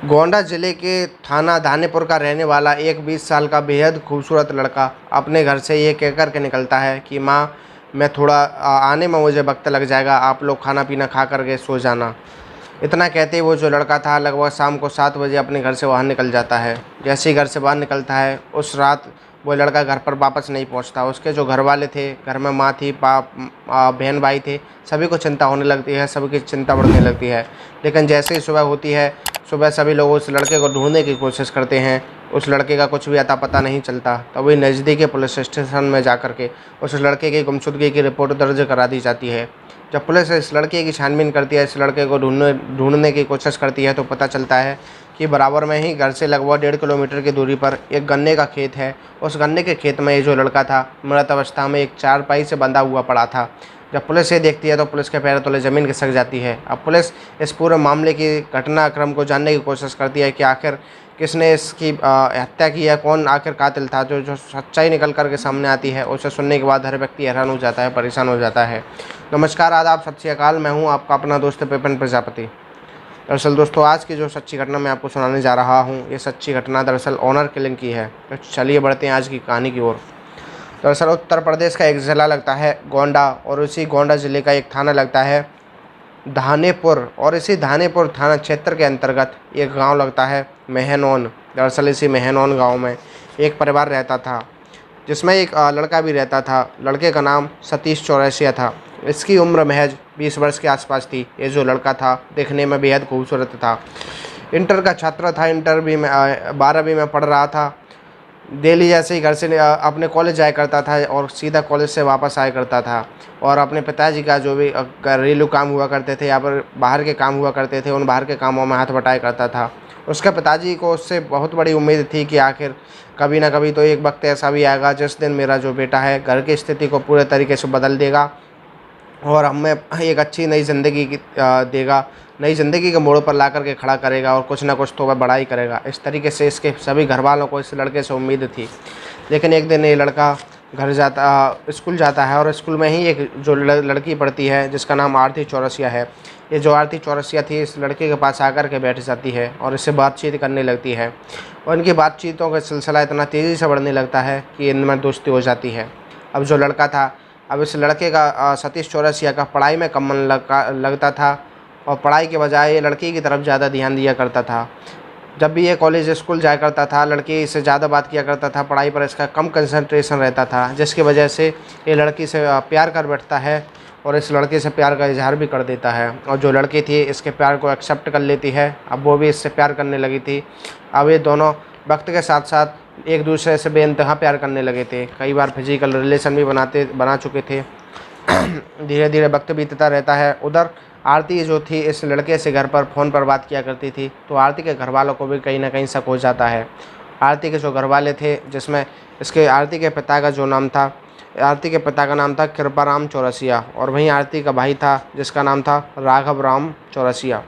गोंडा जिले के थाना धानेपुर का रहने वाला एक 20 साल का बेहद खूबसूरत लड़का अपने घर से ये कह कर के निकलता है कि माँ मैं थोड़ा आने में मुझे वक्त लग जाएगा, आप लोग खाना पीना खा कर के सो जाना। इतना कहते ही वो जो लड़का था लगभग शाम को 7 बजे अपने घर से बाहर निकल जाता है। जैसे ही घर से बाहर निकलता है उस रात वो लड़का घर पर वापस नहीं पहुंचता। उसके जो घर वाले थे, घर में माँ थी, बहन भाई थे, सभी को चिंता होने लगती है, सभी की चिंता बढ़ने लगती है। लेकिन जैसे ही सुबह होती है, सुबह सभी लोग उस लड़के को ढूंढने की कोशिश करते हैं। उस लड़के का कुछ भी अता पता नहीं चलता। तभी नज़दीकी पुलिस स्टेशन में जाकर के उस लड़के की गुमशुदगी की रिपोर्ट दर्ज करा दी जाती है। जब पुलिस इस लड़के की छानबीन करती है, इस लड़के को ढूंढने की कोशिश करती है, तो पता चलता है कि बराबर में ही घर से लगभग 1.5 किलोमीटर की दूरी पर एक गन्ने का खेत है। उस गन्ने के खेत में ये जो लड़का था मृत अवस्था में एक चारपाई से बंधा हुआ पड़ा था। जब पुलिस ये देखती है तो पुलिस के पैरों तले ज़मीन खिसक जाती है। अब पुलिस इस पूरे मामले की घटनाक्रम को जानने की कोशिश करती है कि आखिर किसने इसकी हत्या की है, कौन आखिर कातिल था। जो सच्चाई निकल कर के सामने आती है उसे सुनने के बाद हर व्यक्ति हैरान हो जाता है, परेशान हो जाता है। नमस्कार, आदाब, सत श्री अकाल। मैं हूं आपका अपना दोस्त पेपन प्रजापति। दरअसल दोस्तों, आज की जो सच्ची घटना मैं आपको सुनाने जा रहा हूं, ये सच्ची घटना दरअसल ऑनर किलिंग की है। तो चलिए बढ़ते हैं आज की कहानी की ओर। दरअसल उत्तर प्रदेश का एक ज़िला लगता है गोंडा, और उसी गोंडा ज़िले का एक थाना लगता है धानेपुर, और इसी धानेपुर थाना क्षेत्र के अंतर्गत एक गांव लगता है मेहनौन। दरअसल इसी मेहनौन गांव में एक परिवार रहता था जिसमें एक लड़का भी रहता था। लड़के का नाम सतीश चौरसिया था। इसकी उम्र महज 20 वर्ष के आसपास थी। ये जो लड़का था देखने में बेहद खूबसूरत था। इंटर का छात्र था। इंटर भी में 12वीं में पढ़ रहा था। डेली जैसे ही घर से अपने कॉलेज जाया करता था और सीधा कॉलेज से वापस आया करता था, और अपने पिताजी का जो भी घरेलू काम हुआ करते थे या फिर बाहर के काम हुआ करते थे, उन बाहर के कामों में हाथ बटाया करता था। उसके पिताजी को उससे बहुत बड़ी उम्मीद थी कि आखिर कभी ना कभी तो एक वक्त ऐसा भी आएगा जिस दिन मेरा जो बेटा है घर की स्थिति को पूरे तरीके से बदल देगा और हमें एक अच्छी नई ज़िंदगी देगा, नई ज़िंदगी के मोड़ पर ला कर के खड़ा करेगा और कुछ ना कुछ तो वह बड़ा ही करेगा। इस तरीके से इसके सभी घर वालों को इस लड़के से उम्मीद थी। लेकिन एक दिन ये लड़का स्कूल जाता है, और स्कूल में ही एक जो लड़की पढ़ती है जिसका नाम आरती चौरसिया है। ये जो आरती चौरसिया थी इस लड़के के पास आकर के बैठ जाती है और इससे बातचीत करने लगती है, और इनकी बातचीतों का सिलसिला इतना तेज़ी से बढ़ने लगता है कि इनमें दोस्ती हो जाती है। अब जो लड़का था, अब इस लड़के का सतीश चौरसिया का पढ़ाई में कम मन लगता था, और पढ़ाई के बजाय ये लड़की की तरफ ज़्यादा ध्यान दिया करता था। जब भी ये कॉलेज स्कूल जाया करता था, लड़की से ज़्यादा बात किया करता था, पढ़ाई पर इसका कम कंसंट्रेशन रहता था, जिसकी वजह से ये लड़की से प्यार कर बैठता है और इस लड़के से प्यार का इजहार भी कर देता है। और जो लड़की थी इसके प्यार को एक्सेप्ट कर लेती है। अब वो भी इससे प्यार करने लगी थी। अब ये दोनों वक्त के साथ साथ एक दूसरे से बेइंतहा प्यार करने लगे थे। कई बार फिजिकल रिलेशन भी बना चुके थे। धीरे धीरे वक्त बीतता रहता है। उधर आरती जो थी इस लड़के से घर पर फ़ोन पर बात किया करती थी, तो आरती के घर वालों को भी कहीं ना कहीं शक हो जाता है। आरती के जो घर वाले थे, जिसमें इसके आरती के पिता का जो नाम था, आरती के पिता का नाम था कृपाराम चौरसिया, और वहीं आरती का भाई था जिसका नाम था राघव राम चौरसिया।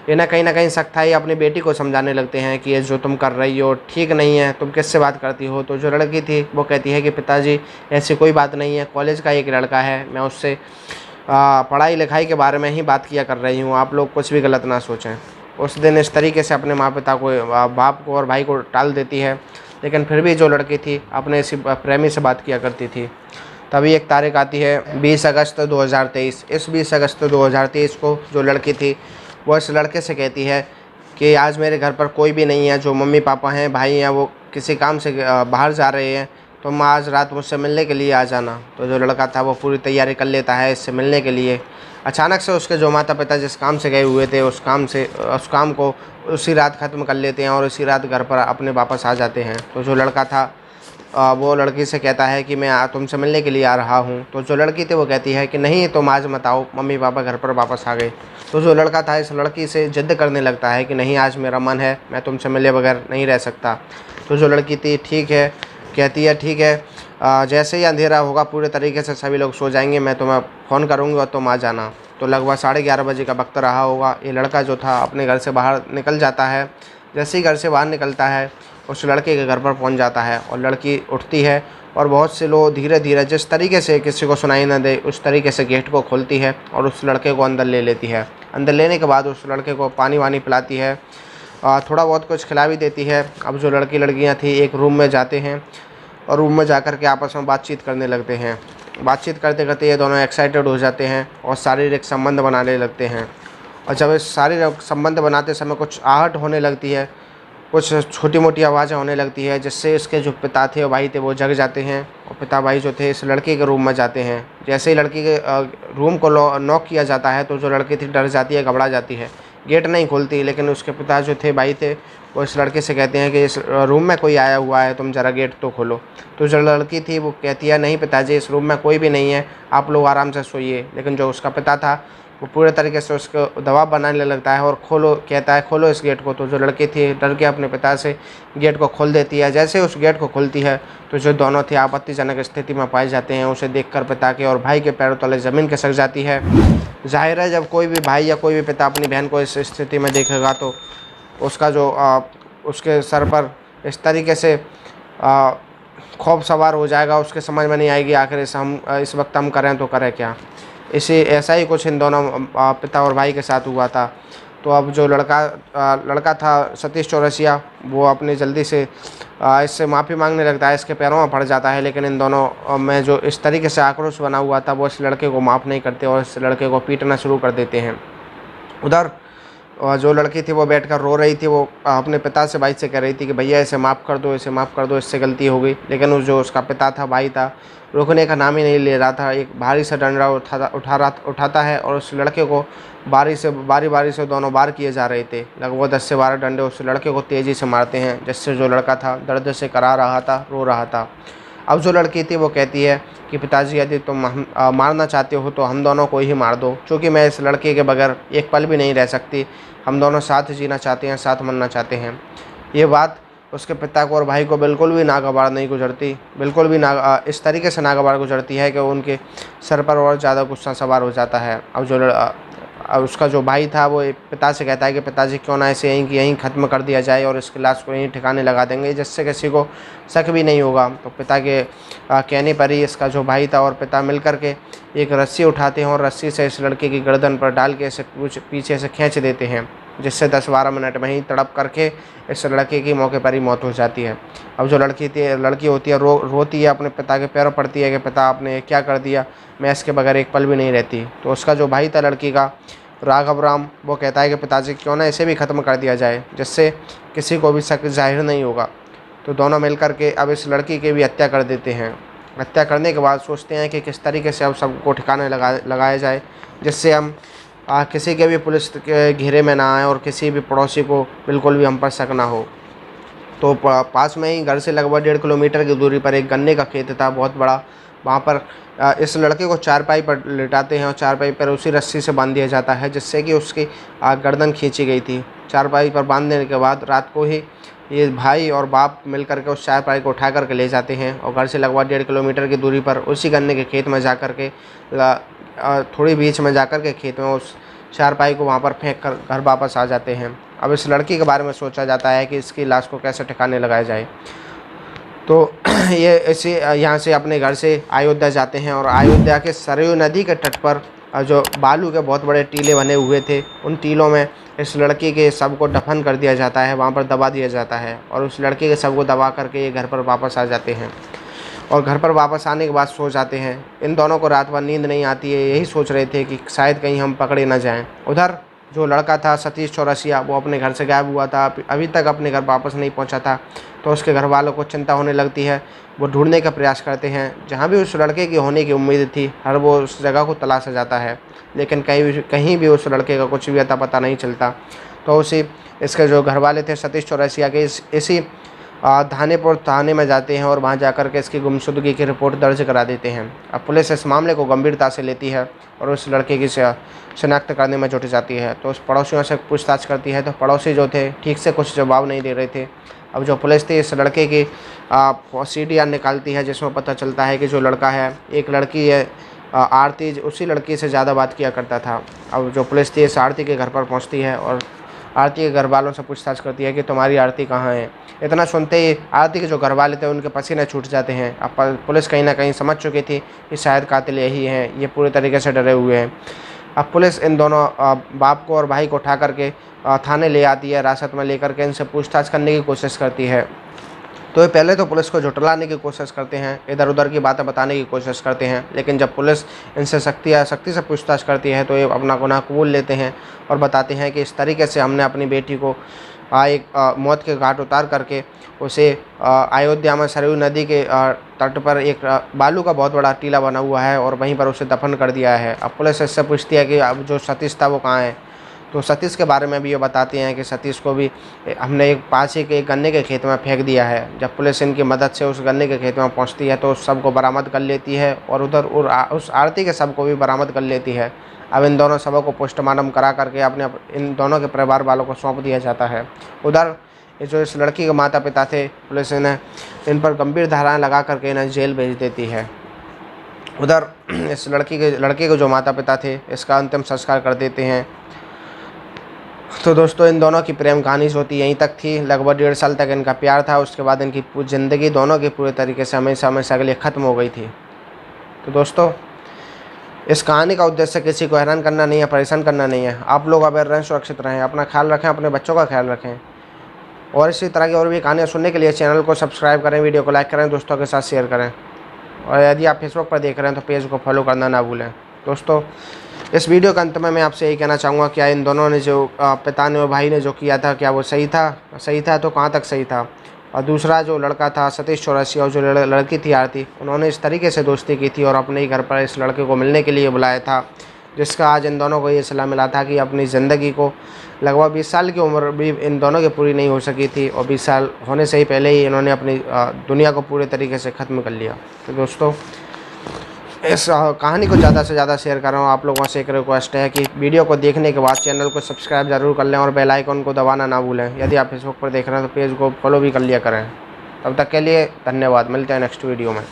इन्हें कहीं ना कहीं शक था। ये अपनी बेटी को समझाने लगते हैं कि ये जो तुम कर रही हो ठीक नहीं है, तुम किससे बात करती हो। तो जो लड़की थी वो कहती है कि पिताजी ऐसी कोई बात नहीं है, कॉलेज का एक लड़का है, मैं उससे पढ़ाई लिखाई के बारे में ही बात किया कर रही हूँ, आप लोग कुछ भी गलत ना सोचें। उस दिन इस तरीके से अपने माँ पिता को, बाप को और भाई को टाल देती है। लेकिन फिर भी जो लड़की थी अपने इसी प्रेमी से बात किया करती थी। तभी एक तारीख आती है 20 अगस्त 2023। इस 20 अगस्त 2023 को जो लड़की थी वो इस लड़के से कहती है कि आज मेरे घर पर कोई भी नहीं है, जो मम्मी पापा हैं, भाई हैं, वो किसी काम से बाहर जा रहे हैं, तुम आज रात मुझसे मिलने के लिए आ जाना। तो जो लड़का था वो पूरी तैयारी कर लेता है इससे मिलने के लिए। अचानक से उसके जो माता पिता जिस काम से गए हुए थे उस काम को उसी रात ख़त्म कर लेते हैं और उसी रात घर पर अपने वापस आ जाते हैं। तो जो लड़का था वो लड़की से कहता है कि मैं तुमसे मिलने के लिए आ रहा हूँ। तो जो लड़की थी वो कहती है कि नहीं, तुम आज मत आओ, मम्मी पापा घर पर वापस आ गए। तो जो लड़का था इस लड़की से जिद करने लगता है कि नहीं, आज मेरा मन है, मैं तुमसे मिले बगैर नहीं रह सकता। तो जो लड़की थी ठीक है कहती है, ठीक है, जैसे ही अंधेरा होगा पूरे तरीके से सभी लोग सो जाएंगे, मैं तुम्हें फ़ोन करूँगी और तुम आ जाना। तो लगभग 11:30 बजे का वक्त रहा होगा। ये लड़का जो था अपने घर से बाहर निकल जाता है। जैसे ही घर से बाहर निकलता है उस लड़के के घर पर पहुंच जाता है, और लड़की उठती है और बहुत से लोग धीरे धीरे जिस तरीके से किसी को सुनाई न दे उस तरीके से गेट को खोलती है और उस लड़के को अंदर ले लेती है। अंदर लेने के बाद उस लड़के को पानी वानी पिलाती है। थोड़ा बहुत कुछ खिला भी देती है। अब जो लड़की लड़कियां थी एक रूम में जाते हैं और रूम में जाकर के आपस में बातचीत करने लगते हैं। बातचीत करते करते ये दोनों एक्साइटेड हो जाते हैं और शारीरिक संबंध बनाने लगते हैं। और जब इस शारीरिक संबंध बनाते समय कुछ आहट होने लगती है, कुछ छोटी मोटी आवाज़ें होने लगती है, जिससे इसके जो पिता थे और भाई थे वो जग जाते हैं और पिता भाई जो थे इस लड़के के रूम में जाते हैं। जैसे ही लड़की के रूम को नॉक किया जाता है तो जो लड़की थी डर जाती है, घबरा जाती है, गेट नहीं खोलती। लेकिन उसके पिता जो थे, भाई थे, वो इस लड़के से कहते हैं कि इस रूम में कोई आया हुआ है, तुम ज़रा गेट तो खोलो। तो जो लड़की थी वो कहती है, नहीं पिताजी, इस रूम में कोई भी नहीं है, आप लोग आराम से सोइए। लेकिन जो उसका पिता था वो पूरे तरीके से उसको दबाव बनाने लगता है और कहता है खोलो इस गेट को। तो जो लड़की थी डर के अपने पिता से गेट को खोल देती है। जैसे उस गेट को खोलती है तो जो दोनों थे आपत्तिजनक स्थिति में पाए जाते हैं। उसे देखकर पिता के और भाई के पैरों तले ज़मीन खिसक जाती है। जाहिर है जब कोई भी भाई या कोई भी पिता अपनी बहन को इस स्थिति में देखेगा तो उसका जो उसके सर पर इस तरीके से खौफ सवार हो जाएगा। उसके समझ में नहीं आएगी आखिर इस वक्त हम करें तो करें क्या। ऐसा ही कुछ इन दोनों पिता और भाई के साथ हुआ था। तो अब जो लड़का था सतीश चौरसिया, वो अपने जल्दी से इससे माफ़ी मांगने लगता है, इसके पैरों में पड़ जाता है। लेकिन इन दोनों में जो इस तरीके से आक्रोश बना हुआ था वो इस लड़के को माफ़ नहीं करते और इस लड़के को पीटना शुरू कर देते हैं। उधर जो लड़की थी वो बैठकर रो रही थी। वो अपने पिता से, भाई से कह रही थी कि भैया इसे माफ़ कर दो, इसे माफ़ कर दो, इससे गलती हो गई। लेकिन जो उसका पिता था, भाई था, रुकने का नाम ही नहीं ले रहा था। एक भारी सा डंडा उठाता है और उस लड़के को बारी बारी से दोनों बार किए जा रहे थे। लगभग 10 से 12 डंडे उस लड़के को तेज़ी से मारते हैं, जिससे जो लड़का था दर्द से करा रहा था, रो रहा था। अब जो लड़की थी वो कहती है कि पिताजी यदि तुम मारना चाहते हो तो हम दोनों को ही मार दो, क्योंकि मैं इस लड़के के बगैर एक पल भी नहीं रह सकती। हम दोनों साथ जीना चाहते हैं, साथ मरना चाहते हैं। ये बात उसके पिता को और भाई को बिल्कुल भी नागवार नहीं गुजरती, बिल्कुल भी इस तरीके से नागवार गुजरती है कि उनके सर पर और ज़्यादा गुस्सा सवार हो जाता है। अब उसका जो भाई था वो पिता से कहता है कि पिताजी क्यों ना इसे यहीं ख़त्म कर दिया जाए और इसकी लाश को यहीं ठिकाने लगा देंगे, जिससे किसी को शक भी नहीं होगा। तो पिता के कहने पर ही इसका जो भाई था और पिता मिलकर के एक रस्सी उठाते हैं और रस्सी से इस लड़के की गर्दन पर डाल के इसे पीछे से खींच देते हैं, जिससे 10-12 मिनट में ही तड़प करके इस लड़के की मौके पर ही मौत हो जाती है। अब जो लड़की होती है रोती है, अपने पिता के पैरों पड़ती है कि पिता आपने क्या कर दिया, मैं इसके बगैर एक पल भी नहीं रहती। तो उसका जो भाई था लड़की का, राघव राम, वो कहता है कि पिताजी क्यों ना इसे भी ख़त्म कर दिया जाए, जिससे किसी को भी शक जाहिर नहीं होगा। तो दोनों मिल करके अब इस लड़की की भी हत्या कर देते हैं। हत्या करने के बाद सोचते हैं कि किस तरीके से अब सबको ठिकाने लगाया जाए, जिससे हम किसी के भी पुलिस के घेरे में ना आए और किसी भी पड़ोसी को बिल्कुल भी हम पर शक ना हो। तो पास में ही घर से लगभग 1.5 किलोमीटर की दूरी पर एक गन्ने का खेत था, बहुत बड़ा। वहाँ पर इस लड़के को चारपाई पर लिटाते हैं और चारपाई पर उसी रस्सी से बांध दिया जाता है, जिससे कि उसकी गर्दन खींची गई थी। चारपाई पर बांध देने के बाद रात को ही ये भाई और बाप मिल कर के उस चारपाई को उठा करके ले जाते हैं और घर से लगभग 1.5 किलोमीटर की दूरी पर उसी गन्ने के खेत में जा कर के थोड़ी बीच में जा कर के खेत में उस चारपाई को वहाँ पर फेंक कर घर वापस आ जाते हैं। अब इस लड़की के बारे में सोचा जाता है कि इसकी लाश को कैसे ठिकाने लगाया जाए। तो यहाँ से अपने घर से अयोध्या जाते हैं और अयोध्या के सरयू नदी के तट पर जो बालू के बहुत बड़े टीले बने हुए थे, उन टीलों में इस लड़की के शव को दफन कर दिया जाता है, वहाँ पर दबा दिया जाता है और उस लड़के के शव को दबा करके ये घर पर वापस आ जाते हैं। और घर पर वापस आने के बाद सो जाते हैं। इन दोनों को रात भर नींद नहीं आती है, यही सोच रहे थे कि शायद कहीं हम पकड़े न जाएं। उधर जो लड़का था सतीश चौरसिया, वो अपने घर से गायब हुआ था, अभी तक अपने घर वापस नहीं पहुंचा था। तो उसके घर वालों को चिंता होने लगती है। वो ढूंढने का प्रयास करते हैं, जहां भी उस लड़के की होने की उम्मीद थी हर वो उस जगह को तलाशा जाता है, लेकिन कहीं भी उस लड़के का कुछ भी अता पता नहीं चलता। तो इसके जो घर वाले थे सतीश चौरसिया के इसी धानेपुर थाने में जाते हैं और वहां जाकर के इसकी गुमशुदगी की रिपोर्ट दर्ज करा देते हैं। अब पुलिस इस मामले को गंभीरता से लेती है और उस लड़के की शिनाख्त करने में जुट जाती है। तो उस पड़ोसियों से पूछताछ करती है, तो पड़ोसी जो थे ठीक से कुछ जवाब नहीं दे रहे थे। अब जो पुलिस थी इस लड़के की CDR निकालती है, जिसमें पता चलता है कि जो लड़का है, एक लड़की है आरती, उसी लड़की से ज़्यादा बात किया करता था। अब जो पुलिस थी इस आरती के घर पर पहुँचती है और आरती के घर वालों से पूछताछ करती है कि तुम्हारी आरती कहाँ है। इतना सुनते ही आरती के जो घर वाले थे उनके पसीने छूट जाते हैं। अब पुलिस कहीं ना कहीं समझ चुकी थी कि शायद कातिल यही हैं, ये पूरे तरीके से डरे हुए हैं। अब पुलिस इन दोनों बाप को और भाई को उठा करके थाने ले आती है, हिरासत में लेकर के इनसे पूछताछ करने की कोशिश करती है। तो ये पहले तो पुलिस को झुठलाने की कोशिश करते हैं, इधर उधर की बातें बताने की कोशिश करते हैं, लेकिन जब पुलिस इनसे सख्ती से पूछताछ करती है तो ये अपना गुनाह कबूल लेते हैं और बताते हैं कि इस तरीके से हमने अपनी बेटी को एक मौत के घाट उतार करके उसे अयोध्या में सरयू नदी के तट पर एक बालू का बहुत बड़ा टीला बना हुआ है और वहीं पर उसे दफन कर दिया है। अब पुलिस इससे पूछती है कि अब जो सतीश था वो कहाँ है। तो सतीश के बारे में भी ये बताते हैं कि सतीश को भी हमने एक पास ही के एक गन्ने के खेत में फेंक दिया है। जब पुलिस इनकी मदद से उस गन्ने के खेत में पहुंचती है तो उस शव को बरामद कर लेती है और उस आरती के शव को भी बरामद कर लेती है। अब इन दोनों शवों को पोस्टमार्टम करा करके इन दोनों के परिवार वालों को सौंप दिया जाता है। उधर जो इस लड़की के माता पिता थे, पुलिस इन्हें इन पर गंभीर धाराएँ लगा करके इन्हें जेल भेज देती है। उधर इस लड़के के जो माता पिता थे इसका अंतिम संस्कार कर देते हैं। तो दोस्तों इन दोनों की प्रेम कहानी जो थी यहीं तक थी। लगभग 1.5 साल तक इनका प्यार था, उसके बाद इनकी ज़िंदगी दोनों की पूरे तरीके से हमेशा के लिए ख़त्म हो गई थी। तो दोस्तों इस कहानी का उद्देश्य किसी को हैरान करना नहीं है, परेशान करना नहीं है। आप लोग अवेयर रहें, सुरक्षित रहें, अपना ख्याल रखें, अपने बच्चों का ख्याल रखें और इसी तरह की और भी कहानियाँ सुनने के लिए चैनल को सब्सक्राइब करें, वीडियो को लाइक करें, दोस्तों के साथ शेयर करें और यदि आप फेसबुक पर देख रहे हैं तो पेज को फॉलो करना ना भूलें। दोस्तों इस वीडियो के अंत में मैं आपसे यही कहना चाहूँगा, क्या इन दोनों ने जो पिता ने और भाई ने जो किया था क्या वो सही था तो कहाँ तक सही था। और दूसरा जो लड़का था सतीश चौरसिया और जो लड़की थी आरती, उन्होंने इस तरीके से दोस्ती की थी और अपने ही घर पर इस लड़के को मिलने के लिए बुलाया था, जिसका आज इन दोनों को ये सलाह मिला था कि अपनी ज़िंदगी को लगभग 20 साल की उम्र भी इन दोनों की पूरी नहीं हो सकी थी और 20 साल होने से ही पहले ही इन्होंने अपनी दुनिया को पूरे तरीके से ख़त्म कर लिया। तो दोस्तों इस कहानी को ज़्यादा से ज़्यादा शेयर कर रहा हूँ। आप लोगों से एक रिक्वेस्ट है कि वीडियो को देखने के बाद चैनल को सब्सक्राइब ज़रूर कर लें और बेल आइकन को दबाना ना भूलें। यदि आप फेसबुक पर देख रहे हैं तो पेज को फॉलो भी कर लिया करें। तब तक के लिए धन्यवाद, मिलते हैं नेक्स्ट वीडियो में।